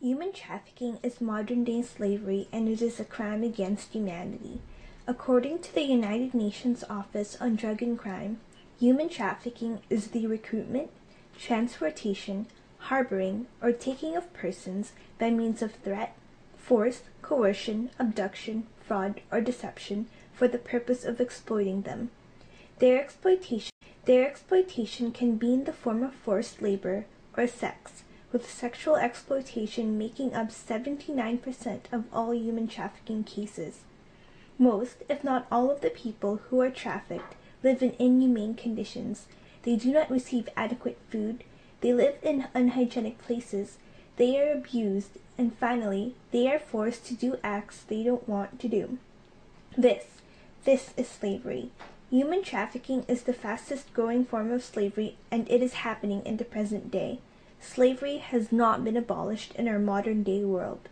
Human trafficking is modern-day slavery and it is a crime against humanity. According to the United Nations Office on Drug and Crime, human trafficking is the recruitment, transportation, harboring, or taking of persons by means of threat, force, coercion, abduction, fraud, or deception for the purpose of exploiting them. Their exploitation can be in the form of forced labor or sex, with sexual exploitation making up 79% of all human trafficking cases. Most, if not all of the people who are trafficked live in inhumane conditions. They do not receive adequate food, they live in unhygienic places, they are abused, and finally, they are forced to do acts they don't want to do. This is slavery. Human trafficking is the fastest growing form of slavery, and it is happening in the present day. Slavery has not been abolished in our modern day world.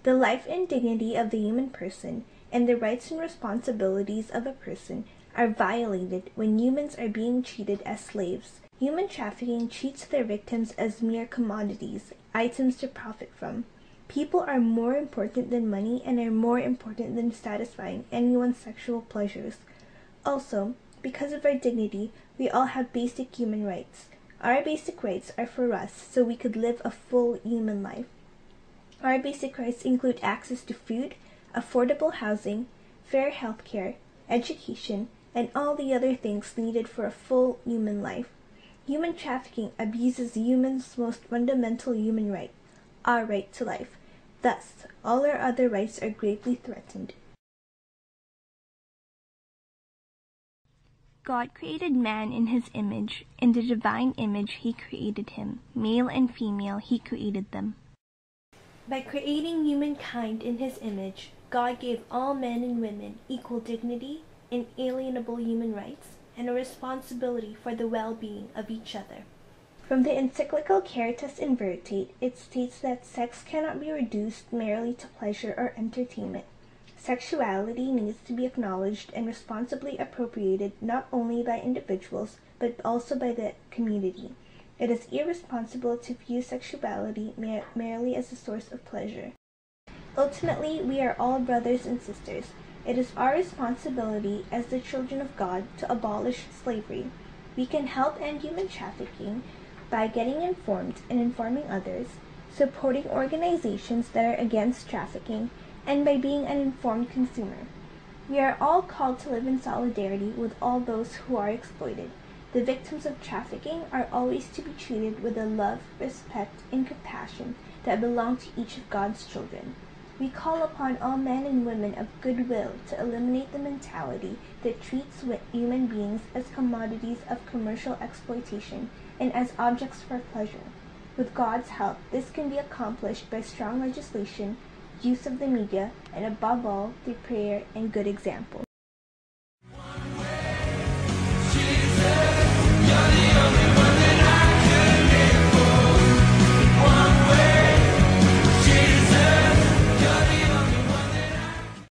The life and dignity of the human person and the rights and responsibilities of a person are violated when humans are being treated as slaves. Human trafficking treats their victims as mere commodities, items to profit from. People are more important than money and are more important than satisfying anyone's sexual pleasures. Also, because of our dignity, we all have basic human rights. Our basic rights are for us so we could live a full human life. Our basic rights include access to food, affordable housing, fair health care, education, and all the other things needed for a full human life. Human trafficking abuses humans' most fundamental human right, our right to life. Thus, all our other rights are gravely threatened. God created man in his image. In the divine image he created him. Male and female he created them. By creating humankind in his image, God gave all men and women equal dignity, inalienable human rights, and a responsibility for the well-being of each other. From the encyclical Caritas in Veritate, it states that sex cannot be reduced merely to pleasure or entertainment. Sexuality needs to be acknowledged and responsibly appropriated not only by individuals, but also by the community. It is irresponsible to view sexuality merely as a source of pleasure. Ultimately, we are all brothers and sisters. It is our responsibility as the children of God to abolish slavery. We can help end human trafficking by getting informed and informing others, supporting organizations that are against trafficking, and by being an informed consumer. We are all called to live in solidarity with all those who are exploited. The victims of trafficking are always to be treated with the love, respect, and compassion that belong to each of God's children. We call upon all men and women of goodwill to eliminate the mentality that treats human beings as commodities of commercial exploitation and as objects for pleasure. With God's help, this can be accomplished by strong legislation, use of the media, and above all, through prayer and good example.